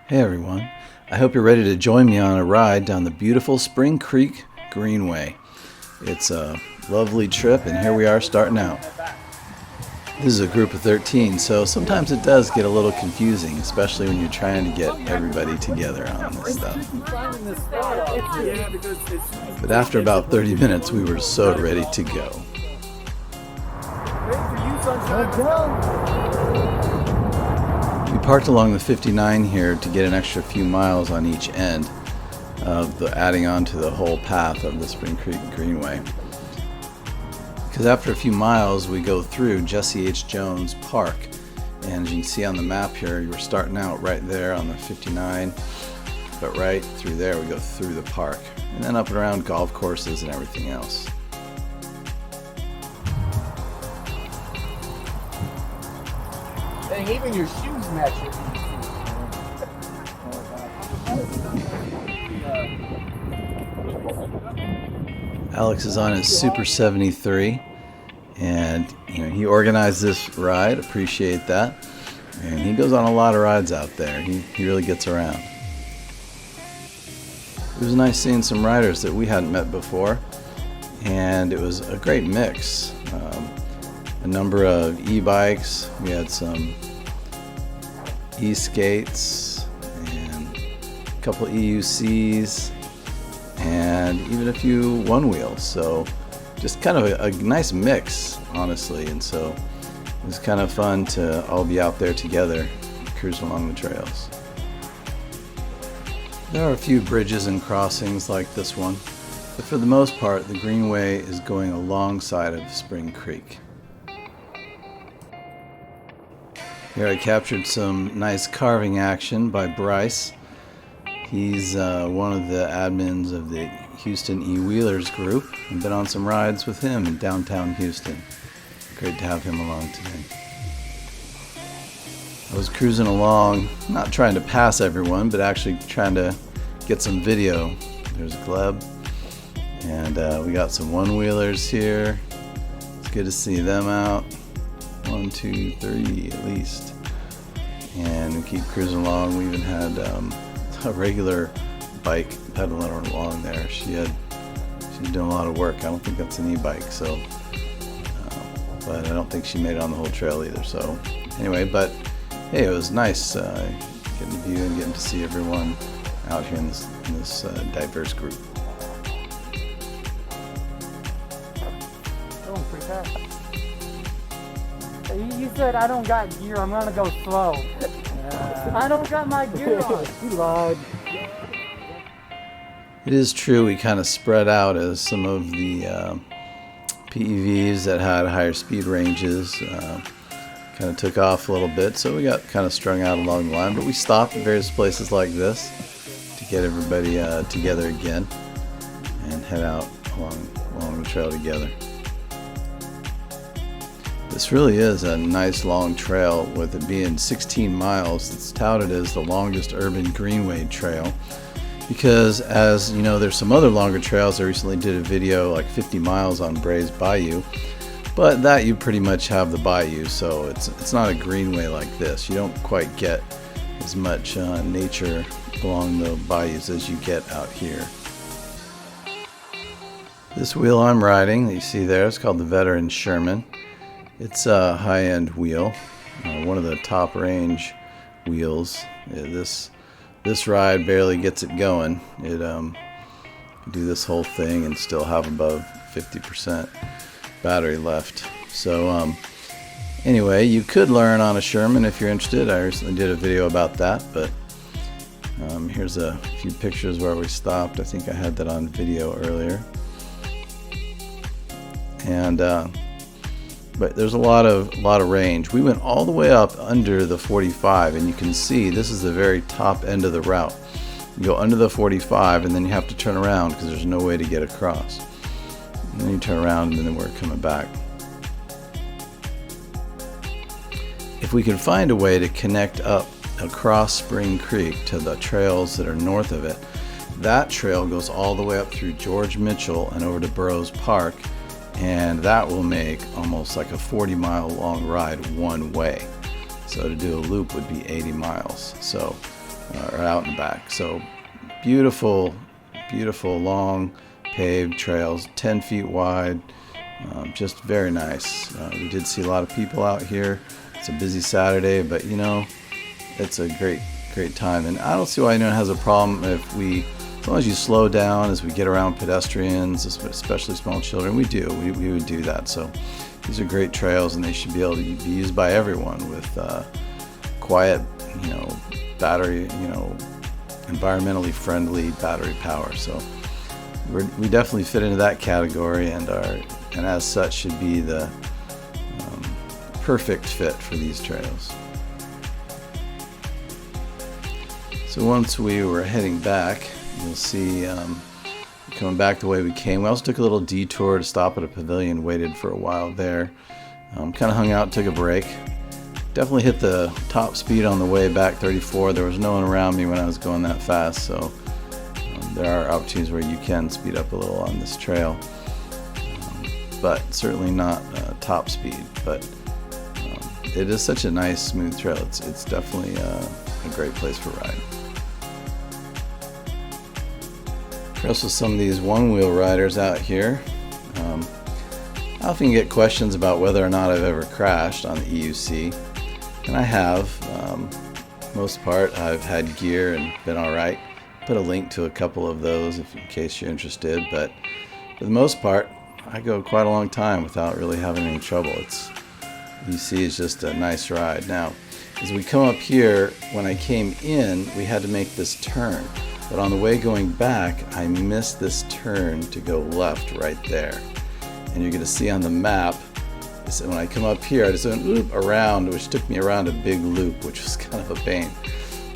Hey everyone, I hope you're ready to join me on a ride down the beautiful Spring Creek Greenway. It's a lovely trip and here we are starting out. This is a group of 13, so sometimes it does get a little confusing, especially when you're trying to get everybody together on this stuff. But after about 30 minutes, we were so ready to go. We parked along the 59 here to get an extra few miles on each end of adding on to the whole path of the Spring Creek Greenway. Because after a few miles we go through Jesse H. Jones Park, and as you can see on the map here, we're starting out right there on the 59, but right through there we go through the park and then up and around golf courses and everything else. And even your shoes match it. Alex is on his Super 73, and he organized this ride. Appreciate that. And he goes on a lot of rides out there. He really gets around. It was nice seeing some riders that we hadn't met before, and it was a great mix. A number of e-bikes. We had some e-skates and a couple EUCs and even a few one wheels. So just kind of a nice mix, honestly. And so it was kind of fun to all be out there together, cruising along the trails. There are a few bridges and crossings like this one, but for the most part the Greenway is going alongside of Spring Creek. Here I captured some nice carving action by Bryce. He's one of the admins of the Houston E-Wheelers group. I've been on some rides with him in downtown Houston. Great to have him along today. I was cruising along, not trying to pass everyone, but actually trying to get some video. There's Gleb, and we got some one-wheelers here. It's good to see them out. 1, 2, 3 at least. And we keep cruising along. We even had a regular bike pedaling along there. She's doing a lot of work. I don't think that's an e-bike, so but I don't think she made it on the whole trail either. So anyway, but hey, it was nice getting to view and getting to see everyone out here in this diverse group. Going pretty fast. You said I don't got gear, I'm gonna go slow. I don't got my gear on. You lied. It is true we kind of spread out as some of the PEVs that had higher speed ranges kind of took off a little bit, so we got kind of strung out along the line, but we stopped at various places like this to get everybody together again and head out along the trail together. This really is a nice long trail, with it being 16 miles. It's touted as the longest urban greenway trail because, as you know, there's some other longer trails. I recently did a video like 50 miles on Bray's Bayou, but that you pretty much have the bayou, so it's not a greenway like this. You don't quite get as much nature along the bayous as you get out here. This wheel I'm riding that you see there is called the Veteran Sherman. It's a high-end wheel, one of the top range wheels. This ride barely gets it going. It do this whole thing and still have above 50% battery left. So anyway, you could learn on a Sherman if you're interested. I recently did a video about that, but here's a few pictures where we stopped. I think I had that on video earlier. And but there's a lot of range. We went all the way up under the 45, and you can see this is the very top end of the route. You go under the 45 and then you have to turn around because there's no way to get across. And then you turn around and then we're coming back. If we can find a way to connect up across Spring Creek to the trails that are north of it, that trail goes all the way up through George Mitchell and over to Burroughs Park, and that will make almost like a 40-mile long ride one way. So to do a loop would be 80 miles. So are out in the back. So beautiful, beautiful long paved trails, 10 feet wide, just very nice. We did see a lot of people out here. It's a busy Saturday, but you know, it's a great time. And I don't see why anyone has a problem if we, as long as you slow down as we get around pedestrians, especially small children. We would do that. So these are great trails, and they should be able to be used by everyone with quiet, you know, battery, you know, environmentally friendly battery power. So we definitely fit into that category, and as such should be the perfect fit for these trails. So once we were heading back, you'll see coming back the way we came. We also took a little detour to stop at a pavilion, waited for a while there, kind of hung out, took a break. Definitely hit the top speed on the way back, 34. There was no one around me when I was going that fast, so there are opportunities where you can speed up a little on this trail, but certainly not top speed. But it is such a nice, smooth trail. It's definitely a great place for ride. There's also some of these one-wheel riders out here. I often get questions about whether or not I've ever crashed on the EUC, and I have. Most part, I've had gear and been all right. Put a link to a couple of those in case you're interested, but for the most part, I go quite a long time without really having any trouble. EUC is just a nice ride. Now, as we come up here, when I came in, we had to make this turn. But on the way going back, I missed this turn to go left right there. And you're going to see on the map, so when I come up here, I just went loop around, which took me around a big loop, which was kind of a pain.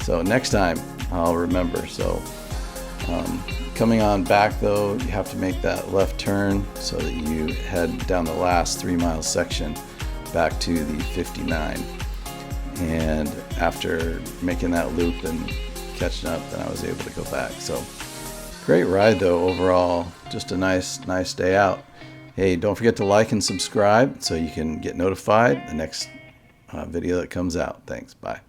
So next time, I'll remember. So coming on back though, you have to make that left turn so that you head down the last 3-mile section back to the 59. And after making that loop and catching up, then I was able to go back. So great ride though overall, just a nice day out. Hey, don't forget to like and subscribe so you can get notified the next video that comes out. Thanks, bye.